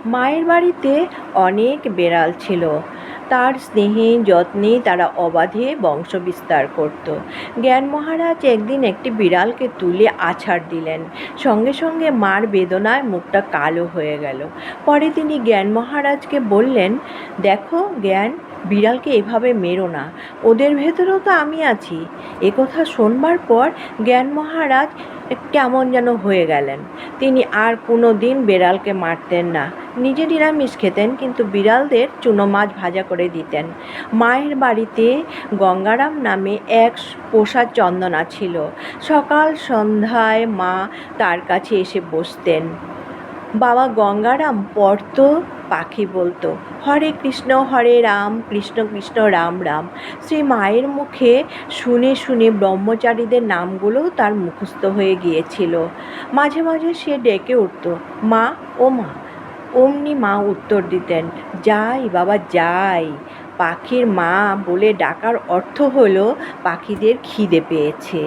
মায়ের বাড়িতে অনেক বেড়াল ছিল। তার স্নেহে যত্নে তারা অবাধে বংশবিস্তার করত। জ্ঞান মহারাজ একদিন একটি বিড়ালকে তুলে আছাড় দিলেন। সঙ্গে সঙ্গে মার বেদনায় মুখটা কালো হয়ে গেল। পরে তিনি জ্ঞান মহারাজকে বললেন, দেখো জ্ঞান, বিড়ালকে এভাবে মেরো না, ওদের ভেতরেও তো আমি আছি। একথা শোনবার পর জ্ঞান মহারাজ কেমন যেন হয়ে গেলেন। তিনি আর কোনো দিন বিড়ালকে মারতেন না। নিজে নিরামিষ খেতেন, কিন্তু বিড়ালদের চুনো মাছ ভাজা করে দিতেন। মায়ের বাড়িতে গঙ্গারাম নামে এক পোষা চন্দনা ছিল। সকাল সন্ধ্যায় মা তার কাছে এসে বসতেন। বাবা গঙ্গারাম পড়তো, পাখি বলতো, হরে কৃষ্ণ হরে রাম, কৃষ্ণ কৃষ্ণ রাম রাম। শ্রী মায়ের মুখে শুনে শুনে ব্রহ্মচারীদের নামগুলোও তার মুখস্থ হয়ে গিয়েছিল। মাঝে মাঝে সে ডেকে উঠত, মা ও মা। অমনি মা উত্তর দিতেন, যাই বাবা যাই। পাখির মা বলে ডাকার অর্থ হলো পাখিদের খিদে পেয়েছে।